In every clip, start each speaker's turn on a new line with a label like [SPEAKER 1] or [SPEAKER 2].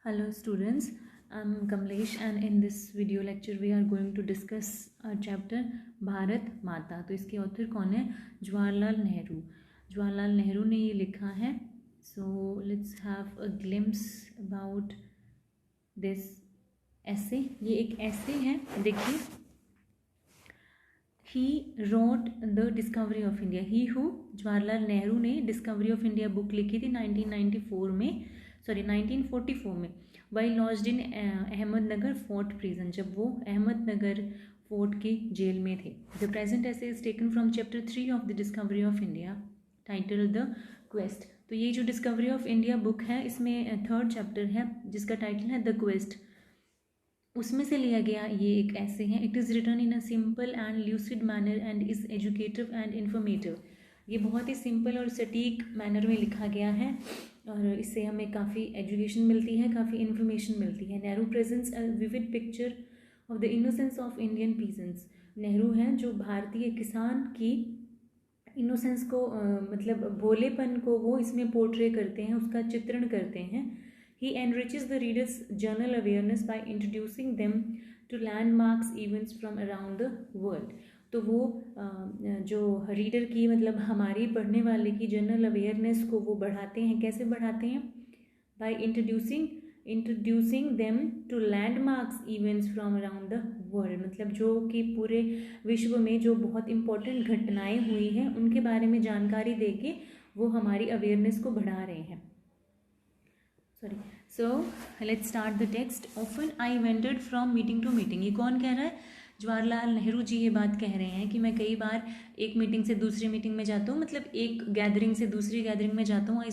[SPEAKER 1] Hello students, I'm Kamlesh and in this video lecture we are going to discuss a chapter Bharat माता। तो इसके author कौन है? जवाहरलाल नेहरू। जवाहरलाल नेहरू ने ये लिखा है। So let's have a glimpse about this essay। ये एक essay है, देखिए। He wrote the Discovery of India। He who? Jawaharlal Nehru ने डिस्कवरी ऑफ इंडिया बुक लिखी थी 1944 में वाई लॉज्ड इन अहमदनगर फोर्ट प्रिजन, जब वो अहमदनगर फोर्ट के जेल में थे। द प्रेजेंट ऐसे is taken from chapter 3 of the discovery of India title the quest. तो ये जो डिस्कवरी ऑफ इंडिया बुक है इसमें थर्ड चैप्टर है जिसका टाइटल है द क्वेस्ट, उसमें से लिया गया ये एक ऐसे है। It is written in a simple and lucid manner and is educative and informative. ये बहुत ही सिंपल और सटीक मैनर में लिखा गया है और इससे हमें काफ़ी एजुकेशन मिलती है, काफ़ी इन्फॉर्मेशन मिलती है। Nehru presents a vivid picture of the innocence of Indian peasants. Nehru हैं जो भारतीय किसान की इनोसेंस को मतलब भोलेपन को वो इसमें पोर्ट्रे करते हैं, उसका चित्रण करते हैं। He enriches the reader's general awareness by introducing them to landmarks events from around the world। तो वो जो रीडर की मतलब हमारी पढ़ने वाले की जनरल अवेयरनेस को वो बढ़ाते हैं। कैसे बढ़ाते हैं? By introducing them to landmarks events from around the world. मतलब जो कि पूरे विश्व में जो बहुत इंपॉर्टेंट घटनाएं हुई हैं उनके बारे में जानकारी देके वो हमारी अवेयरनेस को बढ़ा रहे हैं। So let's start the text। Often I wandered from meeting to meeting। ये कौन कह रहा है? जवाहरलाल नेहरू जी ये बात कह रहे हैं कि मैं कई बार एक मीटिंग से दूसरी मीटिंग में जाता हूँ, मतलब एक गैदरिंग से दूसरी गैदरिंग में जाता हूँ। I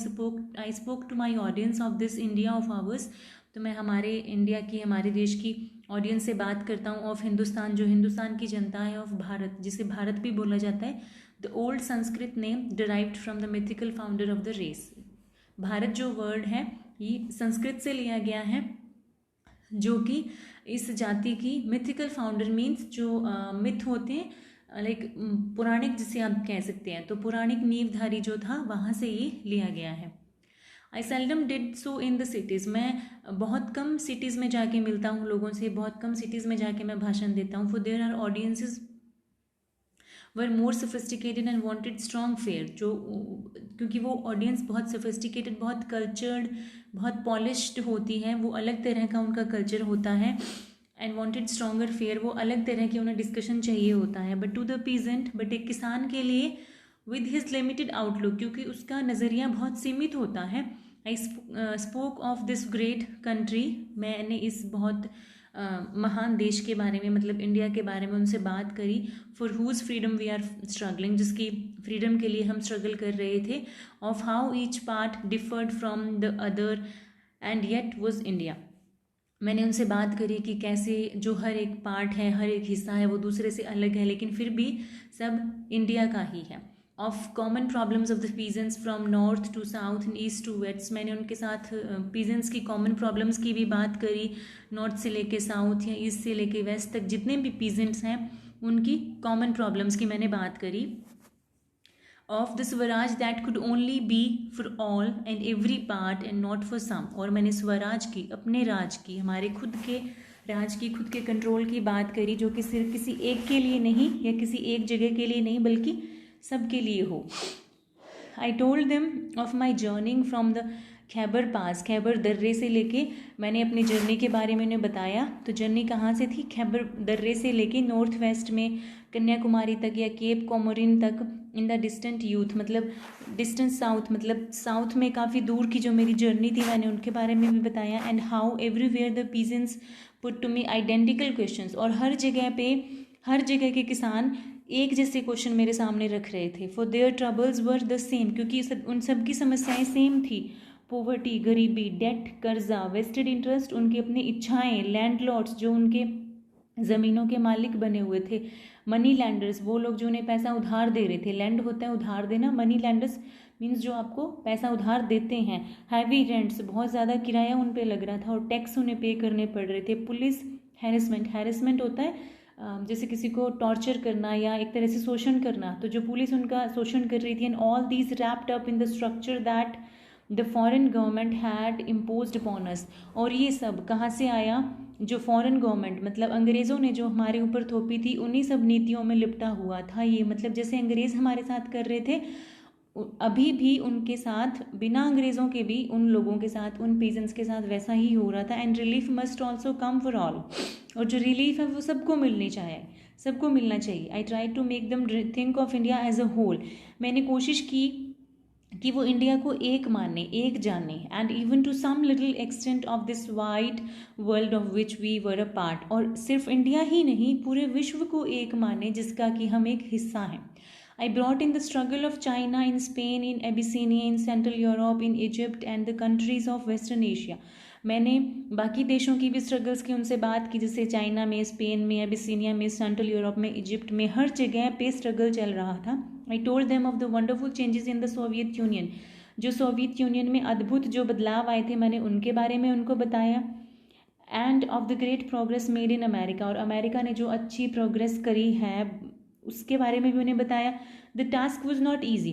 [SPEAKER 1] spoke to my audience of this India of ours. तो मैं हमारे इंडिया की, हमारे देश की ऑडियंस से बात करता हूँ। ऑफ हिंदुस्तान, जो हिंदुस्तान की जनता है। ऑफ भारत, जिसे भारत भी बोला जाता है। The old Sanskrit name derived from the mythical founder of the race. Bharat जो वर्ड है ये संस्कृत से लिया गया है, जो कि इस जाति की मिथिकल फाउंडर मीन्स जो मिथ होते हैं, लाइक पौराणिक जिसे आप कह सकते हैं। तो पौराणिक नींवधारी जो था वहाँ से ये लिया गया है। I seldom did so in the cities. मैं बहुत कम सिटीज़ में जाके मिलता हूँ लोगों से, बहुत कम सिटीज़ में जाके मैं भाषण देता हूँ। For there are audiences were more sophisticated and wanted strong fare. जो क्योंकि वो ऑडियंस बहुत सोफिस्टिकेटेड, बहुत कल्चर्ड, बहुत पॉलिश्ड होती है, वो अलग तरह का उनका कल्चर होता है। एंड वॉन्टेड स्ट्रॉन्गर फेयर, वो अलग तरह की उन्हें डिस्कशन चाहिए होता है। But to the peasant, but एक किसान के लिए विद हिज लिमिटेड आउटलुक, क्योंकि उसका नज़रिया बहुत सीमित होता है। I spoke of this great country. मैंने इस बहुत महान देश के बारे में, मतलब इंडिया के बारे में उनसे बात करी। For whose freedom we are struggling, जिसकी फ्रीडम के लिए हम स्ट्रगल कर रहे थे। Of how each part differed from the other and yet was India. मैंने उनसे बात करी कि कैसे जो हर एक पार्ट है, हर एक हिस्सा है, वो दूसरे से अलग है, लेकिन फिर भी सब इंडिया का ही है। Of common problems of the peasants from north to south and east to west. मैंने उनके साथ पीजेंट्स की कॉमन प्रॉब्लम्स की भी बात करी, नॉर्थ से लेके साउथ या ईस्ट से लेके वेस्ट तक जितने भी पीजेंट्स हैं उनकी कॉमन प्रॉब्लम्स की मैंने बात करी। Of the swaraj that could only be for all and every part and not for some. और मैंने स्वराज की, अपने राज की, हमारे खुद के राज की, खुद के कंट्रोल की बात करी, जो कि सिर्फ किसी एक के लिए नहीं या किसी एक जगह के लिए नहीं बल्कि सबके लिए हो। I told them of my journeying from the Khyber Pass. Khyber दर्रे से लेके मैंने अपनी जर्नी के बारे में उन्हें बताया। तो जर्नी कहाँ से थी? खैबर दर्रे से लेके नॉर्थ वेस्ट में कन्याकुमारी तक या केप कोमोरिन तक। इन द डिस्टेंट यूथ, मतलब डिस्टेंट साउथ, मतलब साउथ में काफ़ी दूर की जो मेरी जर्नी थी मैंने उनके बारे में भी बताया। And how everywhere the peasants put to me identical questions. और हर जगह पे, हर जगह के किसान एक जैसे क्वेश्चन मेरे सामने रख रहे थे। For their troubles were the same, क्योंकि उन सब की समस्याएं सेम थी। पॉवर्टी, गरीबी, डेट, कर्जा, वेस्टेड इंटरेस्ट, उनकी अपनी इच्छाएं, लैंडलॉर्ड्स जो उनके ज़मीनों के मालिक बने हुए थे, मनी लैंडर्स वो लोग जो उन्हें पैसा उधार दे रहे थे। लैंड होता है उधार देना, मनी लैंडर्स मीन्स जो आपको पैसा उधार देते हैं। हैवी रेंट्स, बहुत ज़्यादा किराया उन पे लग रहा था और टैक्स उन्हें पे करने पड़ रहे थे। पुलिस हैरेसमेंट, हैरेसमेंट होता है जैसे किसी को टॉर्चर करना या एक तरह से शोषण करना, तो जो पुलिस उनका शोषण कर रही थी। And all these wrapped up in the structure that the foreign government had imposed upon us. और ये सब कहाँ से आया? जो फॉरेन गवर्नमेंट मतलब अंग्रेज़ों ने जो हमारे ऊपर थोपी थी, उन्हीं सब नीतियों में लिपटा हुआ था ये। मतलब जैसे अंग्रेज़ हमारे साथ कर रहे थे, अभी भी उनके साथ, बिना अंग्रेज़ों के भी उन लोगों के साथ, उन पीजेंट्स के साथ वैसा ही हो रहा था। And relief must also come for all. और जो रिलीफ है वो सबको मिलनी चाहिए, सबको मिलना चाहिए। I try to make them think of India as a whole. मैंने कोशिश की कि वो इंडिया को एक माने, एक जाने। And even to some little extent of this wide world of which we were a part. और सिर्फ इंडिया ही नहीं, पूरे विश्व को एक माने जिसका कि हम एक हिस्सा हैं। I brought in the struggle of China, in Spain, in Abyssinia, in Central Europe, in Egypt and the countries of Western Asia. मैंने बाकी देशों की भी स्ट्रगल्स की उनसे बात की, जैसे चाइना में, स्पेन में, एबिसिनिया में, सेंट्रल यूरोप में, इजिप्ट में, हर जगह पे स्ट्रगल चल रहा था। आई told them of the wonderful changes in the Soviet union. जो सोवियत यूनियन में अद्भुत जो बदलाव आए थे, मैंने उनके बारे में उनको बताया। End of the great progress made in America. और अमेरिका ने जो अच्छी प्रोग्रेस करी है उसके बारे में भी उन्हें बताया। The task was not easy.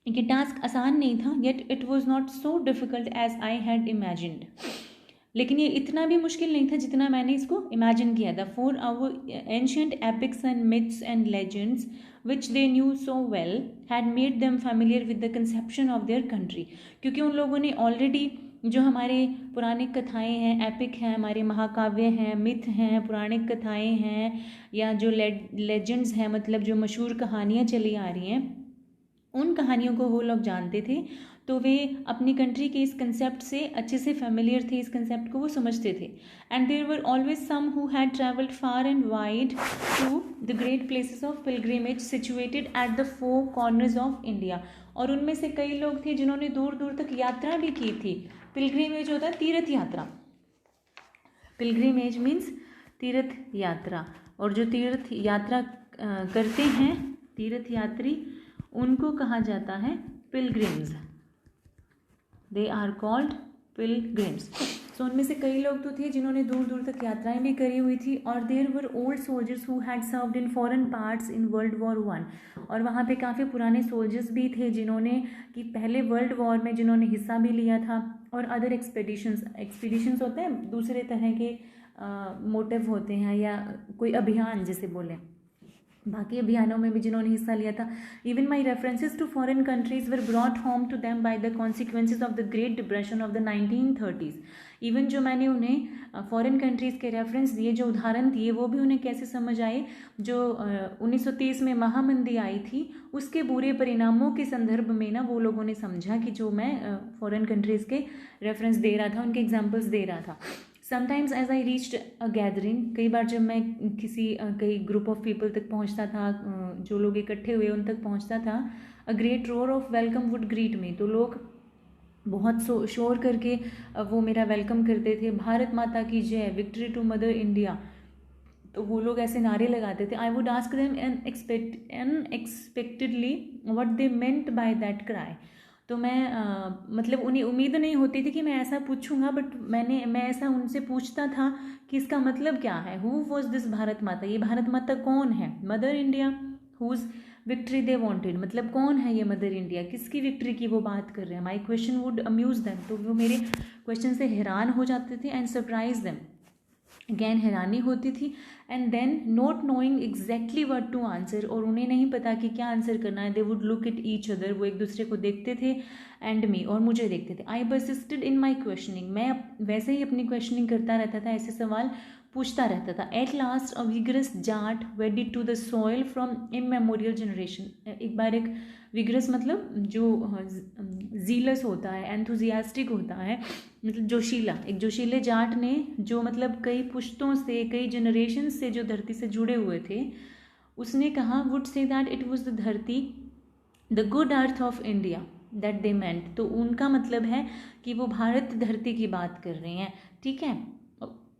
[SPEAKER 1] ये टास्क आसान नहीं था, yet it was not so difficult as I had imagined. लेकिन ये इतना भी मुश्किल नहीं था जितना मैंने इसको इमेजिन किया था। For our ancient epics and myths and legends which they knew so well had made them familiar with the conception of their country. क्योंकि उन लोगों ने ऑलरेडी जो हमारे पुराणिक कथाएं हैं, एपिक हैं, हमारे महाकाव्य हैं, मिथ हैं, पुराणिक कथाएं हैं, या जो लेजेंड्स हैं, मतलब जो मशहूर कहानियाँ चली आ रही हैं, उन कहानियों को वो लोग जानते थे। तो वे अपनी कंट्री के इस कंसेप्ट से अच्छे से फेमिलियर थे, इस कंसेप्ट को वो समझते थे। And there were always some who had travelled far and wide to the great places of pilgrimage situated at the four corners of India. और उनमें से कई लोग थे जिन्होंने दूर दूर तक यात्रा भी की थी। पिलग्रिमेज होता है तीर्थ यात्रा। पिलग्रिमेज मीन्स तीर्थ यात्रा। और जो तीर्थ यात्रा करते हैं, तीर्थ यात्री, उनको कहा जाता है pilgrims. They are called pilgrims. So उनमें से कई लोग तो थे जिन्होंने दूर दूर तक यात्राएं भी करी हुई थी। और there were old soldiers who had served in foreign parts in world war 1। और वहाँ पे काफ़ी पुराने सोल्जर्स भी थे जिन्होंने कि पहले वर्ल्ड वॉर में जिन्होंने हिस्सा भी लिया था। और अदर एक्सपीडिशंस होते हैं, दूसरे तरह के मोटिव होते हैं, या कोई अभियान जिसे बोलें, बाकी अभियानों में भी जिन्होंने हिस्सा लिया था। Even my references to foreign countries were brought home to them by the consequences of the Great Depression of the 1930s। इवन जो मैंने उन्हें फॉरेन कंट्रीज़ के रेफरेंस दिए, जो उदाहरण दिए, वो भी उन्हें कैसे समझ आए। जो 1930 में महामंदी आई थी, उसके बुरे परिणामों के संदर्भ में ना वो लोगों ने समझा कि जो मैं फॉरेन कंट्रीज़ के रेफरेंस दे रहा था, उनके एग्जाम्पल्स दे रहा था। Sometimes as I reached a gathering, कई बार जब मैं किसी कई ग्रुप ऑफ पीपल तक पहुंचता था, जो लोग इकट्ठे हुए उन तक पहुंचता था, a great roar of welcome would greet me. तो लोग बहुत शोर करके वो मेरा वेलकम करते थे। भारत माता की जय, विक्ट्री टू मदर इंडिया, तो वो लोग ऐसे नारे लगाते थे। I would ask them unexpectedly what they meant by that cry. तो मैं मतलब उन्हें उम्मीद नहीं होती थी कि मैं ऐसा पूछूंगा, बट मैं ऐसा उनसे पूछता था कि इसका मतलब क्या है। हु वॉज दिस भारत माता, ये भारत माता कौन है। Mother India whose victory they wanted, मतलब कौन है ये मदर इंडिया, किसकी विक्ट्री की वो बात कर रहे हैं। My question would amuse them, तो वो मेरे क्वेश्चन से हैरान हो जाते थे। एंड सरप्राइज देम, अगैन हैरानी होती थी। And then not knowing exactly what to answer, और उन्हें नहीं पता कि क्या आंसर करना है। They would look at each other, वो एक दूसरे को देखते थे, एंड मी, और मुझे देखते थे। आई परसिस्टेड इन माई क्वेश्चनिंग, मैं वैसे ही अपनी क्वेश्चनिंग करता रहता था, ऐसे सवाल पूछता रहता था। At last a vigorous Jat wedded to the soil from immemorial generation. एक बार एक विग्रस मतलब जो जीलस होता है, एंथुजियास्टिक होता है, मतलब जोशीला, एक जोशीले जाट ने जो मतलब कई पुश्तों से, कई जनरेशन से जो धरती से जुड़े हुए थे, उसने कहा would say that it was the dharti, the good earth of India that they meant. तो उनका मतलब है कि वो भारत धरती की बात कर रहे हैं, ठीक है।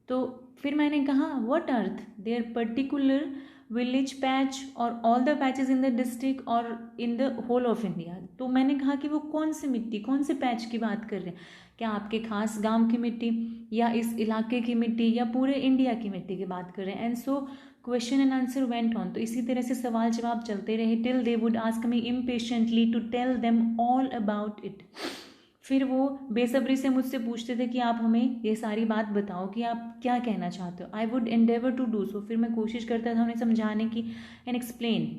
[SPEAKER 1] तो फिर मैंने कहा what earth, their particular village patch or all the patches in the district or in the whole of India. तो मैंने कहा कि वो कौन सी मिट्टी, कौन से पैच की बात कर रहे हैं, क्या आपके खास गांव की मिट्टी, या इस इलाके की मिट्टी, या पूरे इंडिया की मिट्टी की बात कर रहे हैं। And so question and answer went on, तो इसी तरह से सवाल जवाब चलते रहे till they would ask me impatiently to tell them all about it. फिर वो बेसब्री से मुझसे पूछते थे कि आप हमें ये सारी बात बताओ कि आप क्या कहना चाहते हो. I would endeavour to do so. फिर मैं कोशिश करता था उन्हें समझाने की and explain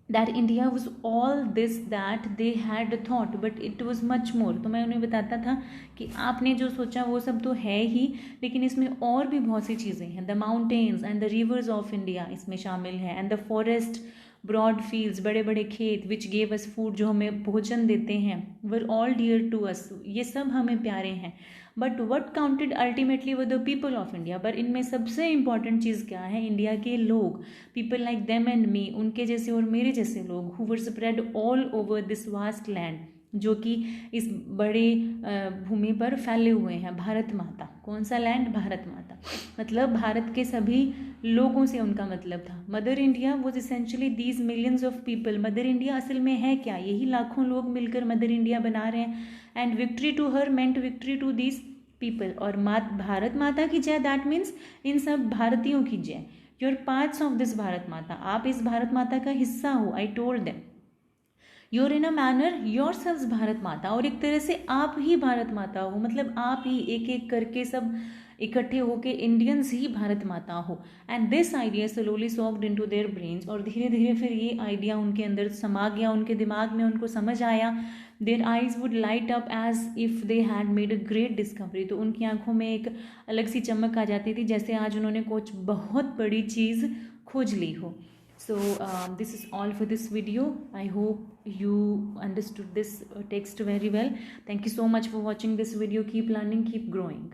[SPEAKER 1] that India was all this that they had thought but it was much more. तो मैं उन्हें बताता था कि आपने जो सोचा वो सब तो है ही, लेकिन इसमें और भी बहुत सी चीज़ें हैं. The mountains and the rivers of India इसमें शामिल है, and the forest, broad fields, बड़े बड़े खेत, विच गेव अस फूड, जो हमें भोजन देते हैं, were all dear to us, ये सब हमें प्यारे हैं. But what counted ultimately were the people of India. पर इनमें सबसे इंपॉर्टेंट चीज़ क्या है? इंडिया के लोग, people like them and me, उनके जैसे और मेरे जैसे लोग, who were spread all over this vast land, जो कि इस बड़े भूमि पर फैले हुए हैं. भारत माता, कौन सा लैंड? भारत माता, मतलब भारत के सभी लोगों से उनका मतलब था. Mother India was essentially these millions of people. Mother India असल में है क्या? यही लाखों लोग मिलकर मदर इंडिया बना रहे हैं. And victory to her meant victory to these people. और भारत माता की जय, दैट मीन्स इन सब भारतीयों की जय. You're parts of this Bharat Mata, आप इस भारत माता का हिस्सा हो. I told them you're in a manner yourselves Bharat Mata. और एक तरह से आप ही भारत माता हो, मतलब आप ही एक एक करके सब इकट्ठे होके इंडियंस ही भारत माता हो. And this idea slowly socked into their brains. और धीरे धीरे फिर ये आइडिया उनके अंदर समा गया, उनके दिमाग में, उनको समझ आया. Their eyes would light up as if they had made a great discovery. तो उनकी आंखों में एक अलग सी चमक आ जाती थी, जैसे आज उन्होंने कुछ बहुत बड़ी चीज़ खोज ली हो. So this is all for this video. I hope you understood this text very well. Thank you so much for watching this video. Keep learning, keep growing.